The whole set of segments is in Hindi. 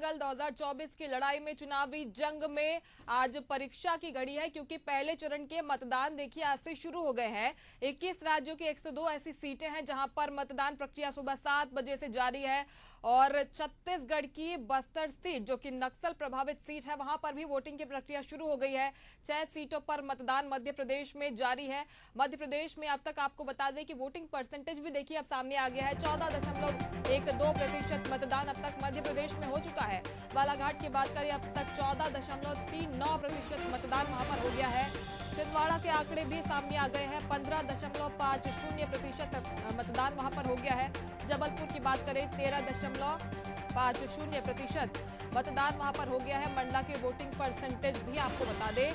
दंगल 2024 की लड़ाई में, चुनावी जंग में आज परीक्षा की घड़ी है, क्योंकि पहले चरण के मतदान देखिए आज से शुरू हो गए हैं। 21 राज्यों की 102 ऐसी सीटें हैं जहां पर मतदान प्रक्रिया सुबह 7 बजे से जारी है और छत्तीसगढ़ की बस्तर सीट जो कि नक्सल प्रभावित सीट है, वहां पर भी वोटिंग की प्रक्रिया शुरू हो गई है। 6 सीटों पर मतदान मध्य प्रदेश में जारी है। मध्य प्रदेश में अब तक आपको बता दें कि वोटिंग परसेंटेज भी देखिए अब सामने आ गया है। 14.12% मतदान अब तक मध्य प्रदेश में हो चुका है। बालाघाट की बात करें, अब तक 14.39% मतदान वहां पर हो गया है। छिंदवाड़ा के आंकड़े भी सामने आ गए हैं। 15.50% मतदान वहां पर हो गया है। जबलपुर की बात करें, 13.50% मतदान वहां पर हो गया है। मंडला के वोटिंग परसेंटेज भी आपको बता दें,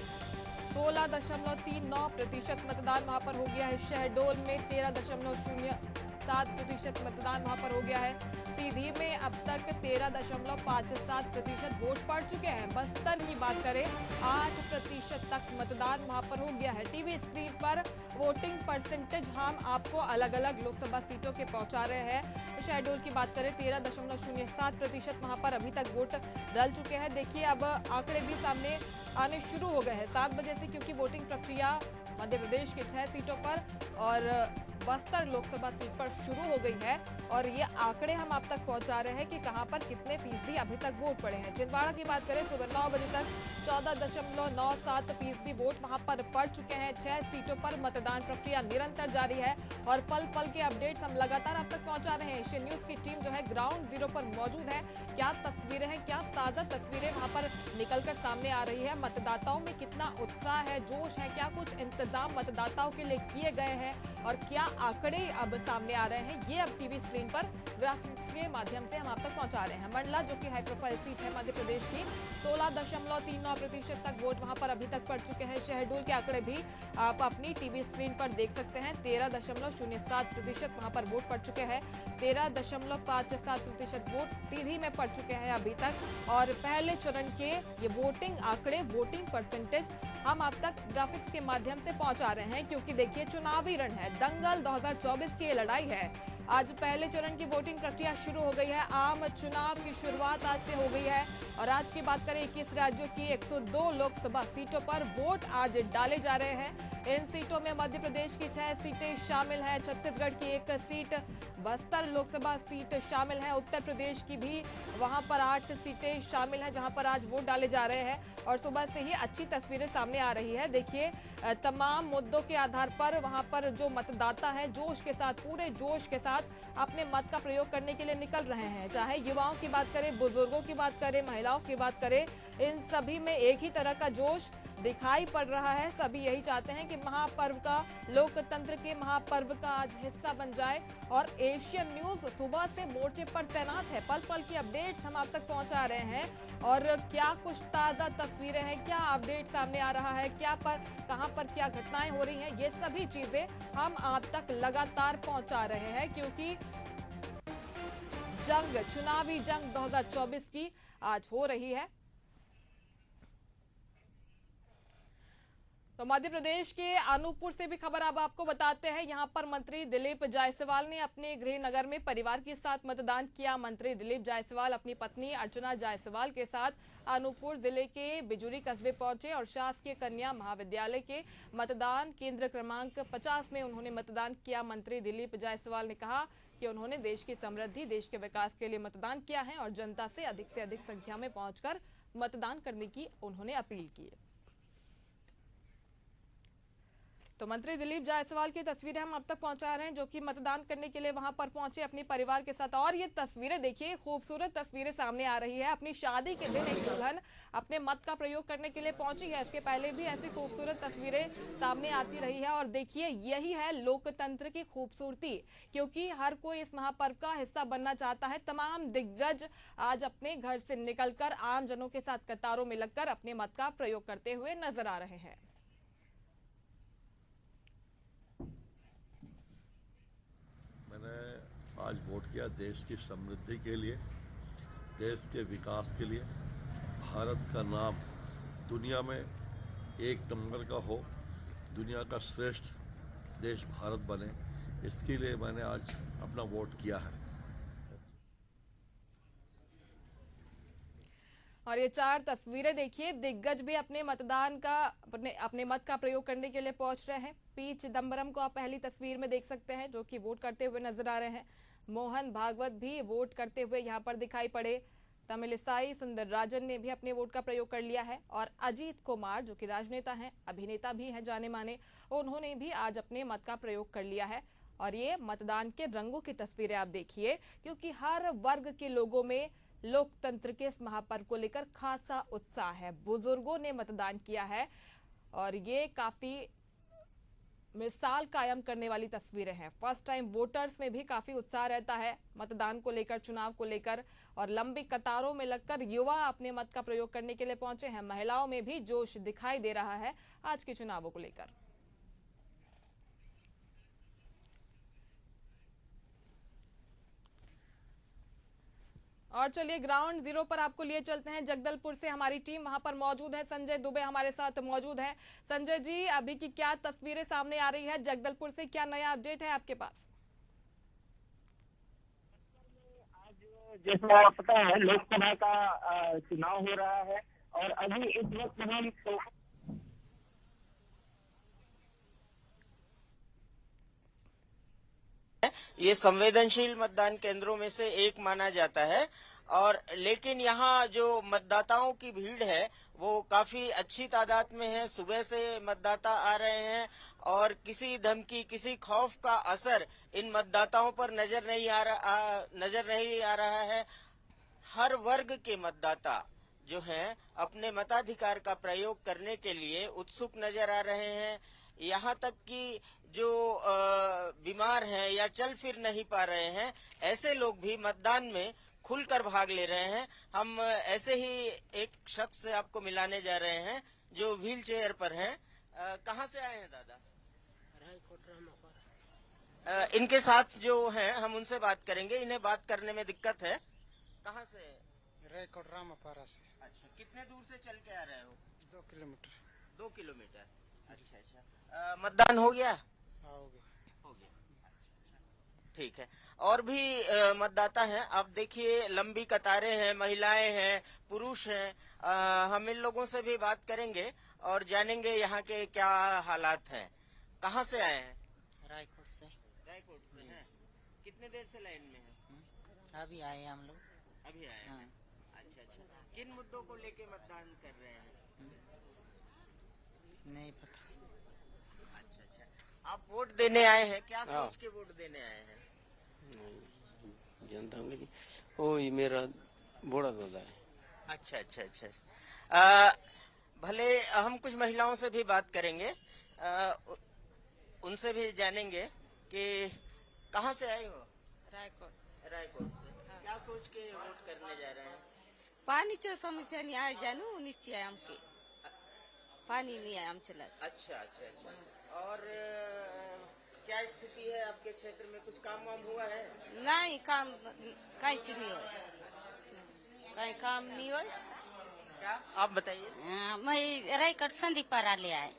16.39% मतदान वहां पर हो गया है। शहडोल में 13.07% मतदान वहां पर हो गया है। सीधी में अब तक 13.57% वोट पड़ चुके हैं। बस्तर की बात करें, 8% तक मतदान वहां पर हो गया है। टीवी स्क्रीन पर वोटिंग परसेंटेज हम आपको अलग अलग लोकसभा सीटों के पहुंचा रहे हैं। शहडोल की बात करें, 13.07% वहां पर अभी तक वोट डल चुके हैं। देखिए अब आंकड़े भी सामने आने शुरू हो गए हैं 7 बजे से, क्योंकि वोटिंग प्रक्रिया मध्य प्रदेश के 6 सीटों पर और बस्तर लोकसभा सीट पर शुरू हो गई है। और ये आंकड़े हम आप तक पहुंचा रहे हैं कि कहां पर कितने फीसदी अभी तक वोट पड़े हैं। छिंदवाड़ा की बात करें, सुबह 9 बजे तक 14.97% वोट वहां पर पड़ चुके हैं। 6 सीटों पर मतदान प्रक्रिया निरंतर जारी है और पल पल के अपडेट्स हम लगातार आप तक पहुंचा रहे हैं। एशियन न्यूज की टीम जो है ग्राउंड जीरो पर मौजूद है। क्या तस्वीरें हैं, क्या ताजा तस्वीरें वहां पर निकलकर सामने आ रही है, मतदाताओं में कितना उत्साह है, जोश है, क्या कुछ इंतजाम मतदाताओं के लिए किए गए हैं और क्या आंकड़े अब सामने आ रहे हैं, ये अब टीवी स्क्रीन पर ग्राफिक्स के माध्यम से हम आप तक पहुंचा रहे हैं। मंडला जो कि हाई प्रोफाइल सीट है मध्य प्रदेश की, 16.39% तक वोट वहां पर अभी तक पड़ चुके हैं। शहडोल के आंकड़े भी आप अपनी टीवी स्क्रीन पर देख सकते हैं। 13.07% वहां पर वोट पड़ चुके हैं। 13.57% वोट सीधी में पड़ चुके हैं अभी तक। और पहले चरण के ये वोटिंग आंकड़े, वोटिंग परसेंटेज हम आप तक ग्राफिक्स के माध्यम से पहुंचा रहे हैं, क्योंकि देखिए चुनावी रण है, दंगल 2024 की लड़ाई है। आज पहले चरण की वोटिंग प्रक्रिया शुरू हो गई है। आम चुनाव की शुरुआत आज से हो गई है और आज की बात करें, 21 राज्यों की 102 लोकसभा सीटों पर वोट आज डाले जा रहे हैं। इन सीटों में मध्य प्रदेश की 6 सीटें शामिल हैं, छत्तीसगढ़ की 1 सीट, बस्तर लोकसभा सीट शामिल है, उत्तर प्रदेश की भी वहां पर 8 सीटें शामिल हैं जहां पर आज वोट डाले जा रहे हैं। और सुबह से ही अच्छी तस्वीरें सामने आ रही है। देखिए तमाम मुद्दों के आधार पर वहां पर जो मतदाता है जोश के साथ, पूरे जोश के साथ अपने मत का प्रयोग करने के लिए निकल रहे हैं। चाहे युवाओं की बात करें, बुजुर्गों की बात करें, महिलाओं की बात करें, इन सभी में एक ही तरह का जोश दिखाई पड़ रहा है। सभी यही चाहते हैं कि महापर्व का, लोकतंत्र के महापर्व का आज हिस्सा बन जाए। और एशियन न्यूज सुबह से मोर्चे पर तैनात है, पल पल की अपडेट्स हम आप तक पहुंचा रहे हैं। और क्या कुछ ताजा तस्वीरें हैं, क्या अपडेट सामने आ रहा है, कहां पर क्या घटनाएं हो रही हैं, ये सभी चीजें हम आप तक लगातार पहुंचा रहे हैं, क्योंकि चुनावी जंग 2024 की आज हो रही है। तो मध्य प्रदेश के अनूपपुर से भी खबर अब आपको बताते हैं। यहां पर मंत्री दिलीप जायसवाल ने अपने गृह नगर में परिवार के साथ मतदान किया। मंत्री दिलीप जायसवाल अपनी पत्नी अर्चना जायसवाल के साथ अनूपपुर जिले के बिजुरी कस्बे पहुंचे और शासकीय कन्या महाविद्यालय के मतदान केंद्र क्रमांक 50 में उन्होंने मतदान किया। मंत्री दिलीप जायसवाल ने कहा कि उन्होंने देश की समृद्धि, देश के विकास के लिए मतदान किया है और जनता से अधिक संख्या में पहुंचकर मतदान करने की उन्होंने अपील की है। तो मंत्री दिलीप जायसवाल की तस्वीरें हम अब तक पहुंचा रहे हैं, जो कि मतदान करने के लिए वहां पर पहुंचे अपने परिवार के साथ। और ये तस्वीरें देखिए, खूबसूरत तस्वीरें सामने आ रही है। अपनी शादी के दिन एक दुल्हन अपने मत का प्रयोग करने के लिए पहुंची है। इसके पहले भी ऐसी खूबसूरत तस्वीरें सामने आती रही है। और देखिए यही है लोकतंत्र की खूबसूरती, क्योंकि हर कोई इस महापर्व का हिस्सा बनना चाहता है। तमाम दिग्गज आज अपने घर से निकलकर आम जनों के साथ कतारों में लगकर अपने मत का प्रयोग करते हुए नजर आ रहे हैं। मैंने आज वोट किया देश की समृद्धि के लिए, देश के विकास के लिए। भारत का नाम दुनिया में 1 नंबर का हो, दुनिया का श्रेष्ठ देश भारत बने, इसके लिए मैंने आज अपना वोट किया है। और ये 4 तस्वीरें देखिए, दिग्गज भी अपने अपने मत का प्रयोग करने के लिए पहुंच रहे हैं। पी चिदम्बरम को आप पहली तस्वीर में देख सकते हैं, जो कि वोट करते हुए नजर आ रहे हैं। मोहन भागवत भी वोट करते हुए यहाँ पर दिखाई पड़े। तमिलिसाई सुंदरराजन ने भी अपने वोट का प्रयोग कर लिया है। और अजीत कुमार, जो कि राजनेता हैं, अभिनेता भी हैं जाने माने, उन्होंने भी आज अपने मत का प्रयोग कर लिया है। और ये मतदान के रंगों की तस्वीरें आप देखिए, क्योंकि हर वर्ग के लोगों में लोकतंत्र के इस महापर्व को लेकर खासा उत्साह है। बुजुर्गों ने मतदान किया है और ये काफी मिसाल कायम करने वाली तस्वीरें हैं। फर्स्ट टाइम वोटर्स में भी काफी उत्साह रहता है मतदान को लेकर, चुनाव को लेकर। और लंबी कतारों में लगकर युवा अपने मत का प्रयोग करने के लिए पहुंचे हैं। महिलाओं में भी जोश दिखाई दे रहा है आज के चुनावों को लेकर। और चलिए ग्राउंड जीरो पर आपको लिए चलते हैं। जगदलपुर से हमारी टीम वहां पर मौजूद है। संजय दुबे हमारे साथ मौजूद है। संजय जी, अभी की क्या तस्वीरें सामने आ रही है जगदलपुर से, क्या नया अपडेट है आपके पास? आज जैसा पता है, लोकसभा का चुनाव हो रहा है और अभी इस वक्त हम ये संवेदनशील मतदान केंद्रों में से एक माना जाता है। और लेकिन यहाँ जो मतदाताओं की भीड़ है वो काफी अच्छी तादाद में है। सुबह से मतदाता आ रहे हैं और किसी धमकी, किसी खौफ का असर इन मतदाताओं पर नजर नहीं आ रहा है। हर वर्ग के मतदाता जो हैं अपने मताधिकार का प्रयोग करने के लिए उत्सुक नजर आ रहे हैं। यहाँ तक कि जो बीमार हैं या चल फिर नहीं पा रहे हैं, ऐसे लोग भी मतदान में खुलकर भाग ले रहे हैं। हम ऐसे ही एक शख्स से आपको मिलाने जा रहे हैं जो व्हील चेयर पर हैं। कहाँ से आए हैं दादा? इनके साथ जो हैं हम उनसे बात करेंगे। इन्हें बात करने में दिक्कत है। कहाँ से? रायकोट से। अच्छा, कितने दूर से चल के आ रहे हो? 2 किलोमीटर। 2 किलोमीटर। अच्छा। मतदान हो गया? हो गया। ठीक है। और भी मतदाता हैं। आप देखिए लंबी कतारें हैं, महिलाएं हैं, पुरुष हैं। हम इन लोगों से भी बात करेंगे और जानेंगे यहाँ के क्या हालात हैं। कहाँ से आए हैं? रायकोट से। रायकोट से हैं। कितने देर से लाइन में हैं? अभी आए हम लोग। अभी आए हैं। अच्छा। किन मुद्दों को लेके मतदान कर रहे हैं? नहीं पता। अच्छा। आप वोट देने आए हैं? क्या सोच के वोट देने आए हैं? जानता हूँ, लेकिन वो ये मेरा बूढ़ा दादा है। अच्छा। भले हम कुछ महिलाओं से भी बात करेंगे, उनसे भी जानेंगे कि कहाँ से आए हो? रायकोट से। क्या सोच के वोट करने जा रहे हैं? पाणीच्या समस्या नहीं आहे जानू निश्चय आहे आमके पाणी नहीं आहे आमच्याला। अच्छा। और क्या स्थिति है आपके क्षेत्र में? कुछ काम वाम हुआ है? नहीं काम काहीच नहीं हो, काही काम नहीं हो। क्या आप बताइए। मैं रायगड संदीपार आले आहे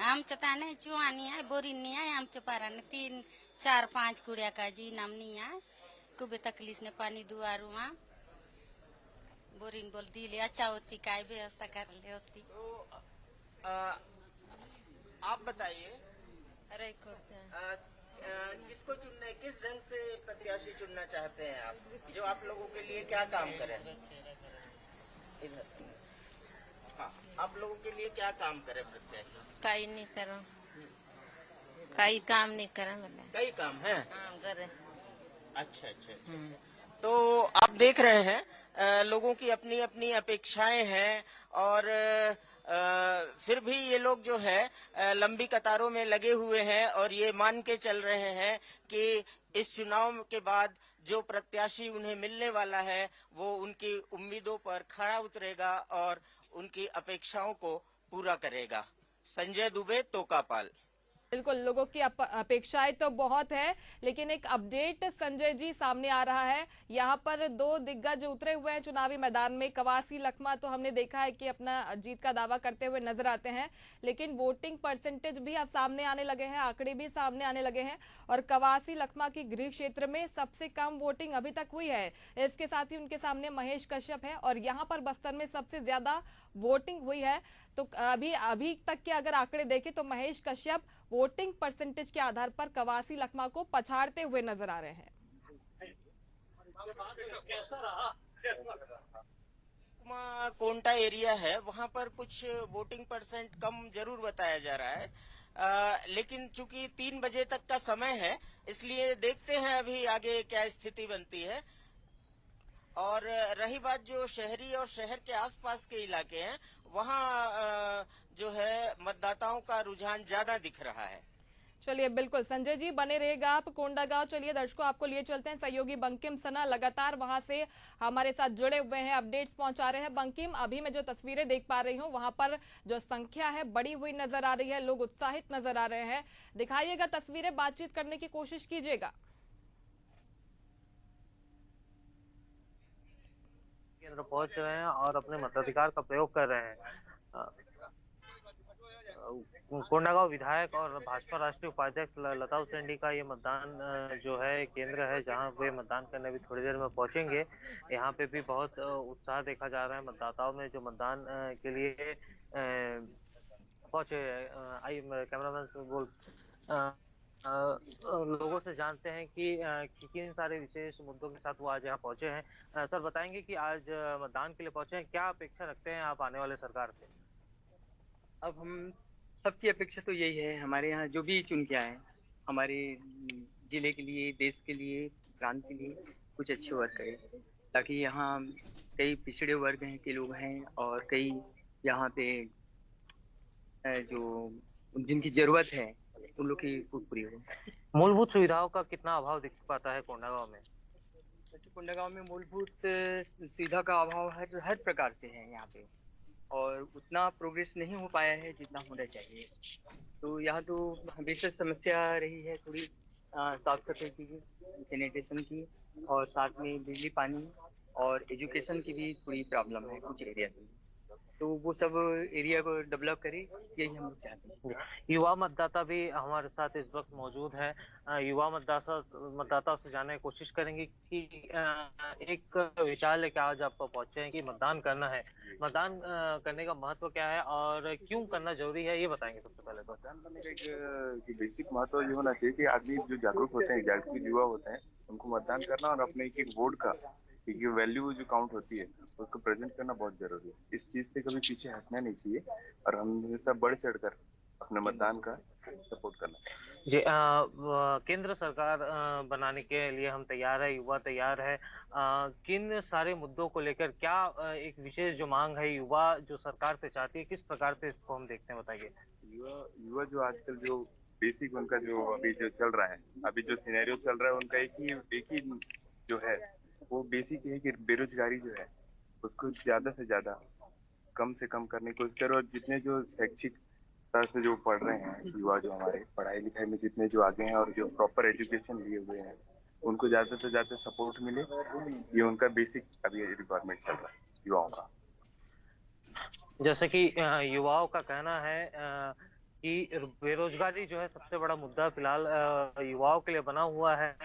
आमच्या ताने चिवानी आहे, बोरीनी आहे आमच्या पाराने 3, 4, 5 कुड़िया का जी नामनी आहे। खूब तकलीफ ने पानी दुआरू बोरिंग बोल दिले अच्छा होती, काय व्यवस्था कर ले होती। तो आप बताइए किसको चुनना है, किस ढंग से प्रत्याशी चुनना चाहते हैं आप, जो आप लोगों के लिए क्या काम करे? इधर आप लोगों के लिए क्या काम करे प्रत्याशी? काही नहीं करो, काही काम नहीं करा मतलब। कई काम है। हाँ करे। अच्छा। तो आप देख रहे हैं लोगों की अपनी अपनी अपेक्षाएं हैं और फिर भी ये लोग जो है लंबी कतारों में लगे हुए हैं और ये मान के चल रहे हैं कि इस चुनाव के बाद जो प्रत्याशी उन्हें मिलने वाला है वो उनकी उम्मीदों पर खरा उतरेगा और उनकी अपेक्षाओं को पूरा करेगा। संजय दुबे, तोकापाल। बिल्कुल, लोगों की अपेक्षाएं तो बहुत है, लेकिन एक अपडेट संजय जी सामने आ रहा है। यहाँ पर दो दिग्गज उतरे हुए हैं चुनावी मैदान में। कवासी लखमा तो हमने देखा है कि अपना जीत का दावा करते हुए नजर आते हैं, लेकिन वोटिंग परसेंटेज भी अब सामने आने लगे हैं, आंकड़े भी सामने आने लगे हैं। और कवासी लखमा की गृह क्षेत्र में सबसे कम वोटिंग अभी तक हुई है। इसके साथ ही उनके सामने महेश कश्यप है, और यहाँ पर बस्तर में सबसे ज्यादा वोटिंग हुई है। तो अभी तक के अगर आंकड़े देखें तो महेश कश्यप वोटिंग परसेंटेज के आधार पर कवासी लखमा को पछाड़ते हुए नजर आ रहे हैं। कोंटा एरिया है, वहां पर कुछ वोटिंग परसेंट कम जरूर बताया जा रहा है, लेकिन चूंकि 3 बजे तक का समय है, इसलिए देखते हैं अभी आगे क्या स्थिति बनती है। और रही बात जो शहरी और शहर के आसपास के इलाके हैं, वहां जो है मतदाताओं का रुझान ज्यादा दिख रहा है। चलिए, बिल्कुल संजय जी बने रहेगा आप कोंडागांव। चलिए दर्शकों, आपको लिए चलते हैं। सहयोगी बंकिम सना लगातार वहां से हमारे साथ जुड़े हुए हैं, अपडेट्स पहुंचा रहे हैं। बंकिम, अभी मैं जो तस्वीरें देख पा रही हूं, वहां पर जो संख्या है बढ़ी हुई नजर आ रही है, लोग उत्साहित नजर आ रहे हैं। दिखाइएगा तस्वीरें, बातचीत करने की कोशिश कीजिएगा। केंद्र पहुंच रहे हैं और अपने मताधिकार का प्रयोग कर रहे हैं। कोंडागांव विधायक और भाजपा राष्ट्रीय उपाध्यक्ष लता उसेंडी का ये मतदान जो है केंद्र है, जहां वे मतदान करने भी थोड़ी देर में पहुंचेंगे। यहाँ पे भी बहुत उत्साह देखा जा रहा है मतदाताओं में, जो मतदान के लिए पहुंचे। आई कैमरामैन से बोल लोगों से जानते हैं कि किन सारे विशेष मुद्दों के साथ वो आज यहाँ पहुंचे हैं। सर, बताएंगे कि आज मतदान के लिए पहुंचे हैं, क्या अपेक्षा रखते हैं आप आने वाले सरकार से? अब हम सबकी अपेक्षा तो यही है, हमारे यहाँ जो भी चुन के आए हमारे जिले के लिए, देश के लिए, प्रांत के लिए कुछ अच्छे वर्क करें, ताकि यहाँ कई पिछड़े वर्ग हैं के लोग हैं और कई यहाँ पे जो जिनकी जरूरत है उन लोग की पूरी हो। मूलभूत सुविधाओं का कितना अभाव दिख पाता है कोंडागांव में? वैसे कोंडागांव में मूलभूत सुविधा का अभाव हर प्रकार से है यहाँ पे, और उतना प्रोग्रेस नहीं हो पाया है जितना होना चाहिए। तो यहाँ तो हमेशा समस्या रही है थोड़ी साफ सफाई की, सैनिटेशन की, और साथ में बिजली पानी और एजुकेशन की भी थोड़ी प्रॉब्लम है कुछ एरिया से। तो वो सब एरिया को डेवलप करे, यही हम लोग चाहते हैं। युवा मतदाता भी हमारे साथ इस वक्त मौजूद है। युवा मतदाताओं से जानने की कोशिश करेंगे कि एक विचार लेके आज आप पहुंचे हैं कि मतदान करना है, मतदान करने का महत्व क्या है और क्यों करना जरूरी है, ये बताएंगे। सबसे पहले तो मतदान करने का एक बेसिक महत्व ये होना चाहिए कि आदमी जो जागरूक होते हैं, जागरूक युवा होते हैं, उनको मतदान करना और अपने एक वोट का एक वैल्यू जो काउंट होती है उसको प्रेजेंट करना बहुत जरूरी है। इस चीज से कभी पीछे हटना नहीं चाहिए और हम सब बढ़ चढ़कर अपने मतदान का सपोर्ट करना चाहिए। जी, केंद्र सरकार बनाने के लिए हम तैयार है, युवा तैयार है। किन सारे मुद्दों को लेकर क्या एक विशेष जो मांग है युवा जो सरकार से चाहती है, किस प्रकार से इसको हम देखते हैं, बताइए। युवा जो आजकल जो बेसिक उनका जो अभी जो चल रहा है, अभी जो सिनेरियो चल रहा है, उनका एक ही जो है वो बेसिक है कि बेरोजगारी जो है उसको ज्यादा से ज्यादा कम से कम करने की कोशिश करो। और जितने जो शैक्षिक तरह से जो पढ़ रहे हैं युवा, जो हमारे पढ़ाई लिखाई में जितने जो आगे हैं और जो प्रॉपर एजुकेशन लिए हुए हैं, उनको ज्यादा से ज्यादा सपोर्ट मिले, ये उनका बेसिक अभी रिक्वायरमेंट चल रहा है युवाओं का। जैसे कि युवाओं का कहना है कि बेरोजगारी जो है सबसे बड़ा मुद्दा फिलहाल युवाओं के लिए बना हुआ है।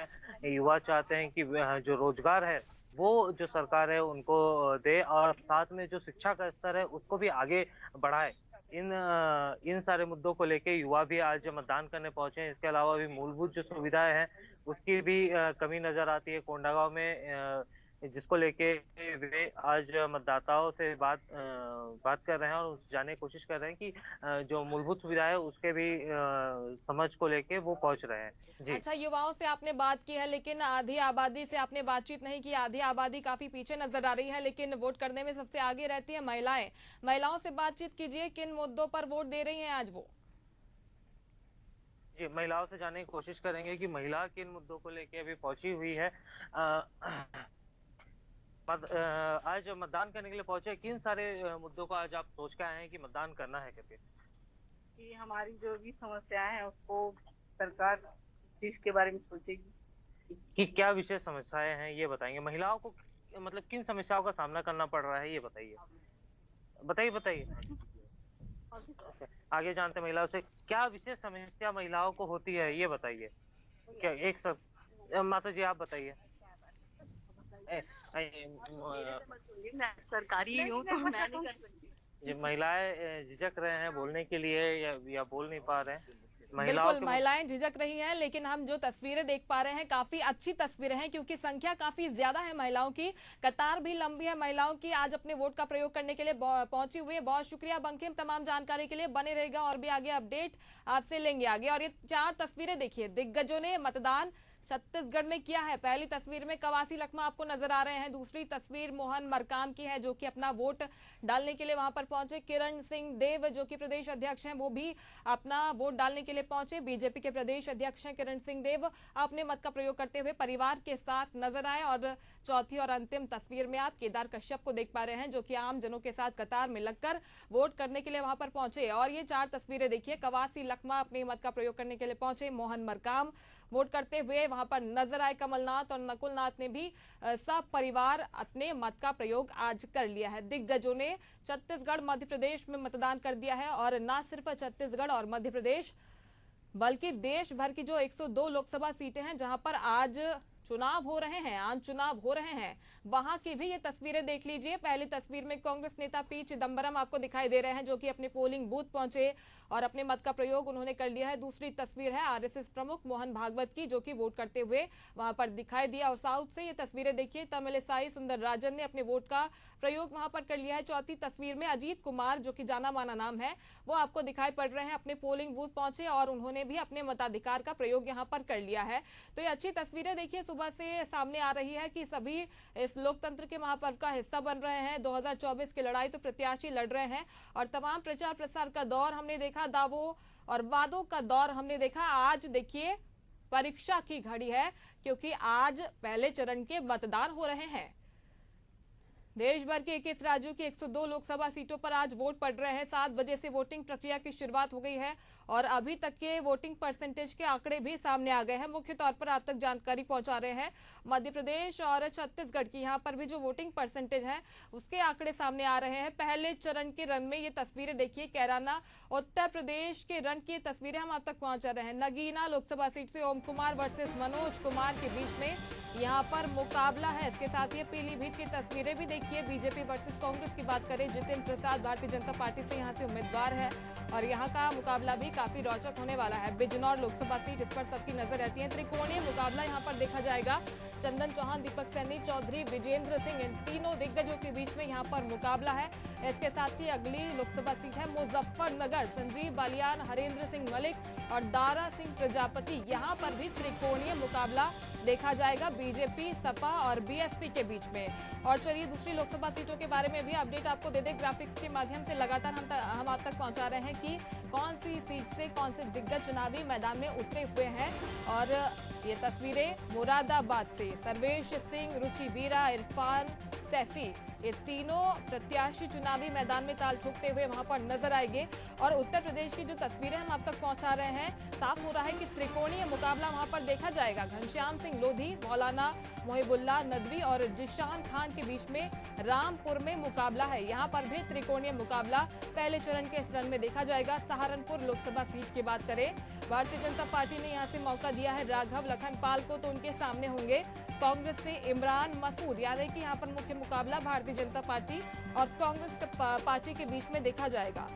युवा चाहते हैं कि जो रोजगार है वो जो सरकार है उनको दे, और साथ में जो शिक्षा का स्तर है उसको भी आगे बढ़ाए। इन सारे मुद्दों को लेके युवा भी आज मतदान करने पहुंचे हैं। इसके अलावा भी मूलभूत जो सुविधाएं हैं उसकी भी कमी नजर आती है कोंडागांव में, जिसको लेके वे आज मतदाताओं से बात कर रहे हैं और उनसे जानने की कोशिश कर रहे हैं कि जो मूलभूत सुविधा है उसके भी समझ को लेके वो पहुंच रहे हैं। जी। अच्छा, युवाओं से आपने बात की है, लेकिन आधी आबादी से आपने बातचीत नहीं की। आधी आबादी काफी पीछे नजर आ रही है, लेकिन वोट करने में सबसे आगे रहती है महिलाएं। महिलाओं से बातचीत कीजिए, किन मुद्दों पर वोट दे रही हैं आज वो? जी, महिलाओं से जानने की कोशिश करेंगे कि महिला किन मुद्दों को लेके अभी पहुंची हुई है। आज मतदान करने के लिए पहुंचे, किन सारे मुद्दों को आज आप सोच के आए हैं कि मतदान करना है करके? कि हमारी जो भी समस्याएं हैं उसको सरकार चीज के बारे में सोचेगी। कि क्या विशेष समस्याएं हैं ये बताएंगे। महिलाओं को मतलब किन समस्याओं का सामना करना पड़ रहा है ये बताइए। बताइए। अच्छा, आगे जानते हैं महिलाओं से क्या विशेष समस्या महिलाओं को होती है ये बताइए। क्या एक सब माता जी आप बताइए। मैं सरकारी हूँ तो मैं नहीं कर सकती। ये महिलाएं झिझक रहे हैं बोलने के लिए या बोल नहीं पा रहे हैं। बिल्कुल महिलाएं झिझक रही हैं, लेकिन हम जो तस्वीरें देख पा रहे हैं काफी अच्छी तस्वीरें हैं क्योंकि संख्या काफी ज्यादा है महिलाओं की, कतार भी लंबी है महिलाओं की आज अपने वोट का प्रयोग करने के लिए पहुंची हुई है। बहुत शुक्रिया बंकिम, तमाम जानकारी के लिए बने रहेगा और भी आगे अपडेट आपसे लेंगे आगे। और ये 4 तस्वीरें देखिए, दिग्गजों ने मतदान छत्तीसगढ़ में किया है। पहली तस्वीर में कवासी लखमा आपको नजर आ रहे हैं, दूसरी तस्वीर मोहन मरकाम की है जो कि अपना वोट डालने के लिए वहां पर पहुंचे। किरण सिंह देव जो कि प्रदेश अध्यक्ष हैं वो भी अपना वोट डालने के लिए पहुंचे। बीजेपी के प्रदेश अध्यक्ष हैं किरण सिंह देव, अपने मत का प्रयोग करते हुए परिवार के साथ नजर आए। और चौथी और अंतिम तस्वीर में आप केदार कश्यप को देख पा रहे हैं जो कि आम जनों के साथ कतार में लगकर वोट करने के लिए वहां पर पहुंचे। और ये 4 तस्वीरें देखिए, कवासी लखमा अपने मत का प्रयोग करने के लिए पहुंचे, मोहन मरकाम वोट करते हुए वहां पर नजर आए, कमलनाथ और नकुलनाथ ने भी सब परिवार अपने मत का प्रयोग आज कर लिया है। दिग्गजों ने छत्तीसगढ़ मध्य प्रदेश में मतदान कर दिया है और न सिर्फ छत्तीसगढ़ और मध्य प्रदेश बल्कि देश भर की जो 102 लोकसभा सीटें हैं जहां पर आज चुनाव हो रहे हैं, आम चुनाव हो रहे हैं, वहां की भी ये तस्वीरें देख लीजिए। पहली तस्वीर में कांग्रेस नेता पी चिदंबरम आपको दिखाई दे रहे हैं जो कि अपने पोलिंग बूथ पहुंचे और अपने मत का प्रयोग उन्होंने कर लिया है। दूसरी तस्वीर है आरएसएस प्रमुख मोहन भागवत की जो कि वोट करते हुए वहां पर दिखाई दिया। और साउथ से ये तस्वीरें देखिए, तमिलिसाई सुंदरराजन ने अपने वोट का प्रयोग वहां पर कर लिया है। चौथी तस्वीर में अजीत कुमार जो कि जाना माना नाम है वो आपको दिखाई पड़ रहे हैं, अपने पोलिंग बूथ पहुंचे और उन्होंने भी अपने मताधिकार का प्रयोग यहाँ पर कर लिया है। तो ये अच्छी तस्वीरें देखिए सुबह से सामने आ रही है कि सभी इस लोकतंत्र के महापर्व का हिस्सा बन रहे हैं। 2024 की लड़ाई तो प्रत्याशी लड़ रहे हैं और तमाम प्रचार प्रसार का दौर हमने देखा, दावों और वादों का दौर हमने देखा। आज देखिए परीक्षा की घड़ी है क्योंकि आज पहले चरण के मतदान हो रहे हैं। देश भर के 21 राज्यों की 102 लोकसभा सीटों पर आज वोट पड़ रहे हैं। 7 बजे से वोटिंग प्रक्रिया की शुरुआत हो गई है और अभी तक के वोटिंग परसेंटेज के आंकड़े भी सामने आ गए हैं। मुख्य तौर पर आप तक जानकारी पहुंचा रहे हैं मध्य प्रदेश और छत्तीसगढ़ की, यहाँ पर भी जो वोटिंग परसेंटेज है उसके आंकड़े सामने आ रहे हैं। पहले चरण के रन में ये तस्वीरें देखिए, कैराना उत्तर प्रदेश के रन की तस्वीरें हम आप तक पहुंचा रहे हैं। नगीना लोकसभा सीट से ओम कुमार वर्सेस मनोज कुमार के बीच में यहाँ पर मुकाबला है। इसके साथ ही पीलीभीत की तस्वीरें भी देखिए, बीजेपी वर्सेस कांग्रेस की बात करें, जितिन प्रसाद भारतीय जनता पार्टी से यहाँ से उम्मीदवार है और यहाँ का मुकाबला भी काफी रोचक होने वाला है। बिजनौर लोकसभा सीट, इस पर सबकी नजर रहती है। त्रिकोणीय मुकाबला यहाँ पर देखा जाएगा, चंदन चौहान, दीपक सैनी, चौधरी विजेंद्र सिंह, इन तीनों दिग्गजों के बीच में यहाँ पर मुकाबला है। इसके साथ ही अगली लोकसभा सीट है मुजफ्फरनगर, संजीव बालियान, हरेंद्र सिंह मलिक और दारा सिंह प्रजापति, यहाँ पर भी त्रिकोणीय मुकाबला देखा जाएगा बीजेपी, सपा और बीएसपी के बीच में। और चलिए दूसरी लोकसभा सीटों के बारे में भी अपडेट आपको दे दें, ग्राफिक्स के माध्यम से लगातार हम आप तक पहुंचा रहे हैं कि कौन सी सीट से कौन से दिग्गज चुनावी मैदान में उतरे हुए हैं। और ये तस्वीरें मुरादाबाद से सर्वेश सिंह, रुचि वीरा, इरफान सैफी, ये तीनों प्रत्याशी चुनावी मैदान में ताल ठोकते हुए वहां पर नजर आएंगे। और उत्तर प्रदेश की जो तस्वीरें हम आप तक पहुंचा रहे हैं, साफ हो रहा है कि त्रिकोणीय मुकाबला वहां पर देखा जाएगा। घनश्याम सिंह लोधी, मौलाना मोहिबुल्लाह नदवी और जिशान खान के बीच में रामपुर में मुकाबला है। यहाँ पर भी त्रिकोणीय मुकाबला पहले चरण के इस रन में देखा जाएगा। सहारनपुर लोकसभा सीट की बात करें, भारतीय जनता पार्टी ने यहाँ से मौका दिया है राघव लखनपाल को, तो उनके सामने होंगे कांग्रेस से इमरान मसूद, यानी कि यहाँ पर मुख्य मुकाबला भारतीय जनता पार्टी और कांग्रेस पार्टी के बीच में देखा जाएगा।